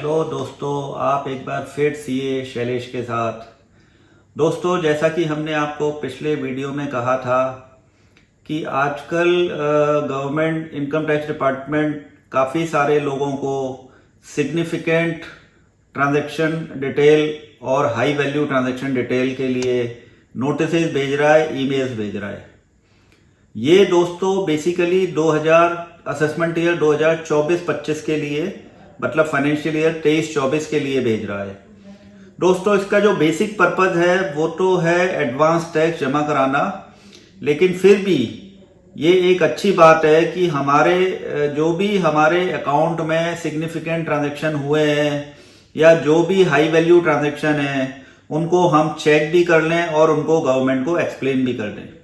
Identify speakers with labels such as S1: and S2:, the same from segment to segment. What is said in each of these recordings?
S1: Hello दोस्तों, आप एक बार फिर सीए शैलेश के साथ। दोस्तों, जैसा कि हमने आपको पिछले वीडियो में कहा था कि आजकल गवर्नमेंट इनकम टैक्स डिपार्टमेंट काफ़ी सारे लोगों को सिग्निफिकेंट ट्रांजैक्शन डिटेल और हाई वैल्यू ट्रांजैक्शन डिटेल के लिए नोटिस भेज रहा है, ईमेल्स भेज रहा है। ये दोस्तों बेसिकली 2000 असेसमेंट ईयर 2024-25 के लिए, मतलब फाइनेंशियल ईयर 23-24 के लिए भेज रहा है। दोस्तों, इसका जो बेसिक पर्पज है वो तो है एडवांस टैक्स जमा कराना, लेकिन फिर भी ये एक अच्छी बात है कि जो भी हमारे अकाउंट में सिग्निफिकेंट ट्रांजैक्शन हुए हैं या जो भी हाई वैल्यू ट्रांजैक्शन है उनको हम चेक भी कर लें और उनको गवर्नमेंट को एक्सप्लेन भी कर दें।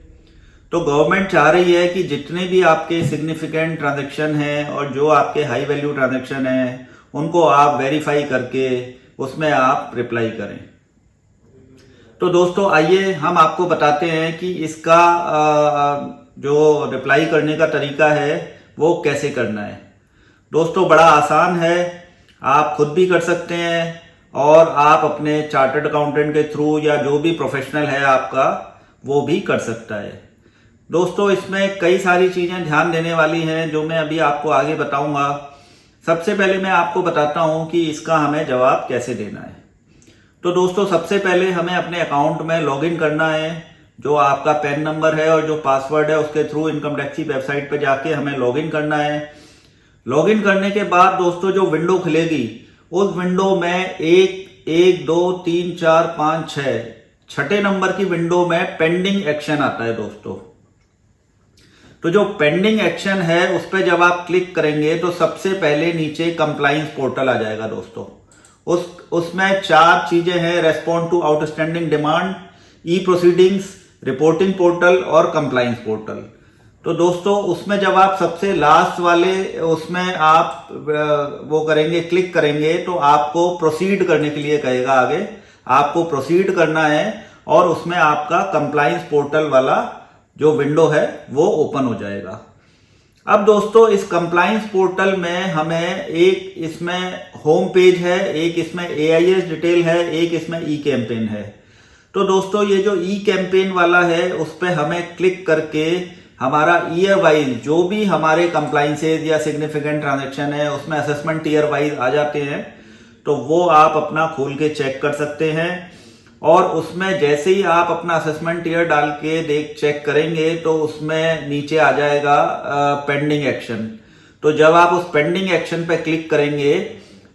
S1: तो गवर्नमेंट चाह रही है कि जितने भी आपके सिग्निफिकेंट ट्रांजैक्शन हैं और जो आपके हाई वैल्यू ट्रांजैक्शन हैं उनको आप वेरीफाई करके उसमें आप रिप्लाई करें। तो दोस्तों, आइए हम आपको बताते हैं कि इसका जो रिप्लाई करने का तरीका है वो कैसे करना है। दोस्तों, बड़ा आसान है, आप खुद भी कर सकते हैं और आप अपने चार्टर्ड अकाउंटेंट के थ्रू या जो भी प्रोफेशनल है आपका वो भी कर सकता है। दोस्तों, इसमें कई सारी चीजें ध्यान देने वाली हैं जो मैं अभी आपको आगे बताऊंगा। सबसे पहले मैं आपको बताता हूं कि इसका हमें जवाब कैसे देना है। तो दोस्तों, सबसे पहले हमें अपने अकाउंट में लॉगिन करना है। जो आपका पैन नंबर है और जो पासवर्ड है उसके थ्रू इनकम टैक्स की वेबसाइट पर जाके हमें लॉगिन करना है। लॉगिन करने के बाद दोस्तों जो विंडो खुलेगी उस विंडो में 1, 2, 3, 4, 5, 6 छठे नंबर की विंडो में पेंडिंग एक्शन आता है। दोस्तों, तो जो पेंडिंग एक्शन है उस पर जब आप क्लिक करेंगे तो सबसे पहले नीचे कंप्लायंस पोर्टल आ जाएगा। दोस्तों, उसमें 4 चीजें हैं: respond to outstanding demand, e proceedings, reporting portal और कंप्लायंस पोर्टल। तो दोस्तों, उसमें जब आप सबसे लास्ट वाले उसमें आप वो करेंगे, क्लिक करेंगे तो आपको प्रोसीड करने के लिए कहेगा। आगे आपको प्रोसीड करना है और उसमें आपका कंप्लायंस पोर्टल वाला जो विंडो है वो ओपन हो जाएगा। अब दोस्तों, इस कंप्लायंस पोर्टल में हमें एक इसमें होम पेज है, एक इसमें एआईएस डिटेल है, एक इसमें ई कैंपेन है। तो दोस्तों, ये जो ई कैंपेन वाला है उस पर हमें क्लिक करके हमारा ईयर वाइज जो भी हमारे कंप्लायंसेज या सिग्निफिकेंट ट्रांजैक्शन है उसमें असेसमेंट ईयर वाइज आ जाते हैं, तो वो आप अपना खोल के चेक कर सकते हैं। और उसमें जैसे ही आप अपना असेसमेंट ईयर डाल के चेक करेंगे तो उसमें नीचे आ जाएगा पेंडिंग एक्शन। तो जब आप उस पेंडिंग एक्शन पे क्लिक करेंगे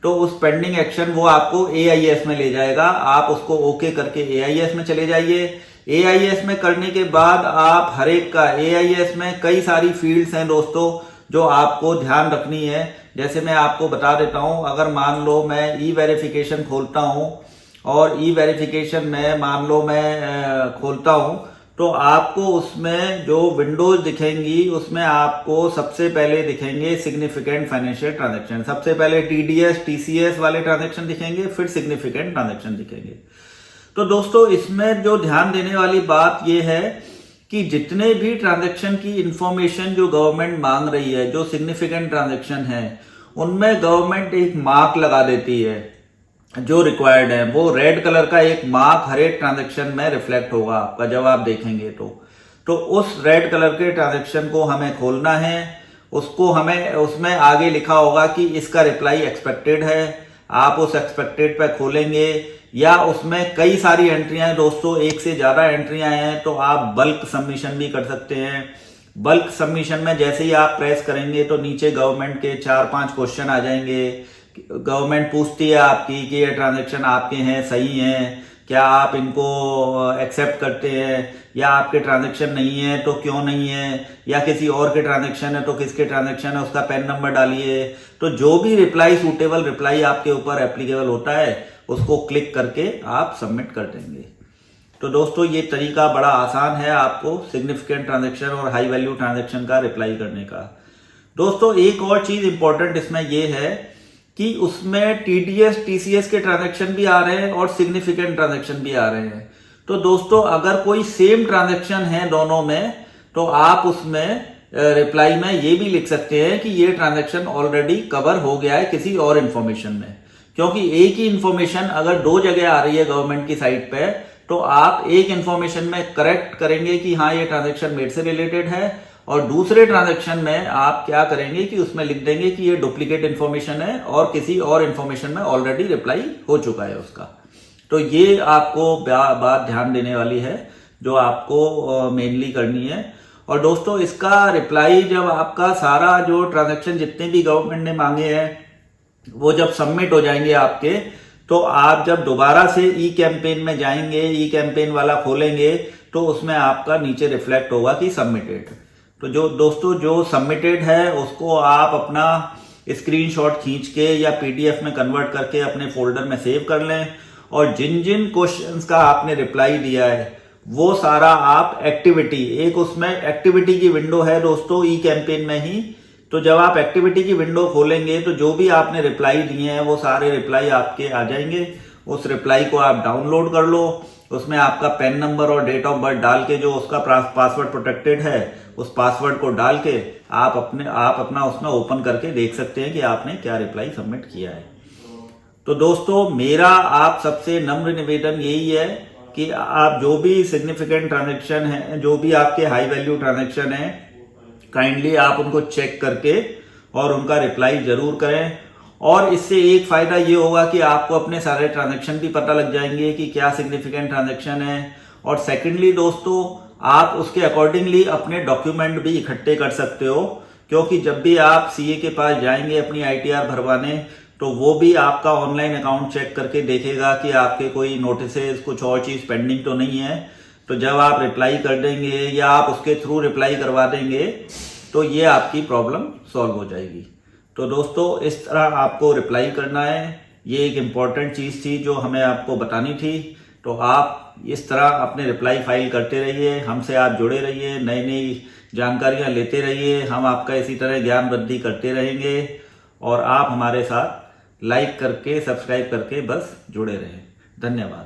S1: तो उस पेंडिंग एक्शन वो आपको एआईएस में ले जाएगा। आप उसको ओके करके एआईएस में चले जाइए। एआईएस में करने के बाद आप हर एक का एआईएस में कई सारी फील्ड्स हैं दोस्तों जो आपको ध्यान रखनी है। जैसे मैं आपको बता देता हूं, अगर मान लो मैं ई वेरिफिकेशन खोलता हूं और ई वेरिफिकेशन में मान लो मैं खोलता हूं तो आपको उसमें जो विंडोज दिखेंगी उसमें आपको सबसे पहले दिखेंगे सिग्निफिकेंट फाइनेंशियल ट्रांजैक्शन। सबसे पहले टीडीएस टीसीएस वाले ट्रांजैक्शन दिखेंगे, फिर सिग्निफिकेंट ट्रांजैक्शन दिखेंगे। तो दोस्तों, इसमें जो ध्यान देने वाली बात यह है कि जितने भी ट्रांजैक्शन की इंफॉर्मेशन जो गवर्नमेंट मांग रही है, जो सिग्निफिकेंट ट्रांजैक्शन है, उनमें गवर्नमेंट एक मार्क लगा देती है जो रिक्वायर्ड है। वो रेड कलर का एक मार्क हर एक ट्रांजैक्शन में रिफ्लेक्ट होगा आपका जब आप देखेंगे तो उस रेड कलर के ट्रांजैक्शन को हमें खोलना है। उसको हमें उसमें आगे लिखा होगा कि इसका रिप्लाई एक्सपेक्टेड है। आप उस एक्सपेक्टेड पे खोलेंगे या उसमें कई सारी एंट्रियां हैं दोस्तों, एक से ज्यादा एंट्रियां हैं तो आप बल्क सबमिशन भी कर सकते हैं। बल्क सबमिशन में जैसे ही आप प्रेस करेंगे तो नीचे गवर्नमेंट के 4-5 क्वेश्चन आ जाएंगे। गवर्नमेंट पूछती है आपकी कि ये ट्रांजैक्शन आपके हैं, सही हैं, क्या आप इनको एक्सेप्ट करते हैं, या आपके ट्रांजैक्शन नहीं है तो क्यों नहीं है, या किसी और के ट्रांजैक्शन है तो किसके ट्रांजैक्शन है उसका पैन नंबर डालिए। तो जो भी रिप्लाई सूटेबल रिप्लाई आपके ऊपर एप्लीकेबल होता है उसको क्लिक करके आप सबमिट कर देंगे। तो दोस्तों, ये तरीका बड़ा आसान है आपको सिग्निफिकेंट ट्रांजैक्शन और हाई वैल्यू ट्रांजैक्शन का रिप्लाई करने का। दोस्तों, एक और चीज इंपॉर्टेंट इसमें यह है कि उसमें टीडीएस टीसीएस के ट्रांजैक्शन भी आ रहे हैं और सिग्निफिकेंट ट्रांजैक्शन भी आ रहे हैं। तो दोस्तों, अगर कोई सेम ट्रांजैक्शन है दोनों में तो आप उसमें रिप्लाई में ये भी लिख सकते हैं कि ये ट्रांजैक्शन ऑलरेडी कवर हो गया है किसी और इंफॉर्मेशन में। क्योंकि एक ही इंफॉर्मेशन अगर दो जगह आ रही है गवर्नमेंट की साइट पे, तो आप एक इंफॉर्मेशन में करेक्ट करेंगे कि हाँ ये ट्रांजैक्शन मेरे से रिलेटेड है, और दूसरे ट्रांजैक्शन में आप क्या करेंगे कि उसमें लिख देंगे कि ये डुप्लीकेट इंफॉर्मेशन है और किसी और इंफॉर्मेशन में ऑलरेडी रिप्लाई हो चुका है उसका। तो ये आपको बात ध्यान देने वाली है जो आपको मेनली करनी है। और दोस्तों इसका रिप्लाई जब आपका सारा जो ट्रांजैक्शन जितने भी गवर्नमेंट ने मांगे हैं वो जब सबमिट हो जाएंगे आपके, तो आप जब दोबारा से ई कैंपेन में जाएंगे, ई कैंपेन वाला खोलेंगे, तो उसमें आपका नीचे रिफ्लेक्ट होगा कि सबमिटेड। तो जो दोस्तों जो सबमिटेड है उसको आप अपना स्क्रीनशॉट खींच के या पीडीएफ में कन्वर्ट करके अपने फोल्डर में सेव कर लें, और जिन जिन क्वेश्चंस का आपने रिप्लाई दिया है वो सारा आप एक्टिविटी, एक उसमें एक्टिविटी की विंडो है दोस्तों ई कैंपेन में ही, तो जब आप एक्टिविटी की विंडो खोलेंगे तो जो भी आपने रिप्लाई दिए हैं वो सारे रिप्लाई आपके आ जाएंगे। उस रिप्लाई को आप डाउनलोड कर लो, उसमें आपका पेन नंबर और डेट ऑफ बर्थ डाल के, जो उसका पासवर्ड प्रोटेक्टेड है उस पासवर्ड को डाल के आप अपना उसमें ओपन करके देख सकते हैं कि आपने क्या रिप्लाई सबमिट किया है। तो दोस्तों मेरा आप सबसे नम्र निवेदन यही है कि आप जो भी सिग्निफिकेंट ट्रांजैक्शन है, जो भी आपके हाई वैल्यू ट्रांजैक्शन है, काइंडली आप उनको चेक करके और उनका रिप्लाई जरूर करें। और इससे एक फायदा ये होगा कि आपको अपने सारे ट्रांजैक्शन भी पता लग जाएंगे कि क्या सिग्निफिकेंट ट्रांजैक्शन है। और सेकेंडली दोस्तों आप उसके अकॉर्डिंगली अपने डॉक्यूमेंट भी इकट्ठे कर सकते हो, क्योंकि जब भी आप सीए के पास जाएंगे अपनी आईटीआर भरवाने, तो वो भी आपका ऑनलाइन अकाउंट चेक करके देखेगा कि आपके कोई नोटिसेस कुछ और चीज पेंडिंग तो नहीं है। तो जब आप रिप्लाई कर देंगे या आप उसके थ्रू रिप्लाई करवा देंगे तो ये आपकी प्रॉब्लम सॉल्व हो जाएगी। तो दोस्तों इस तरह आपको रिप्लाई करना है, ये एक इम्पॉर्टेंट चीज़ थी जो हमें आपको बतानी थी। तो आप इस तरह अपने रिप्लाई फाइल करते रहिए, हमसे आप जुड़े रहिए, नई नई जानकारियाँ लेते रहिए, हम आपका इसी तरह ज्ञान वृद्धि करते रहेंगे। और आप हमारे साथ लाइक करके सब्सक्राइब करके बस जुड़े रहें। धन्यवाद।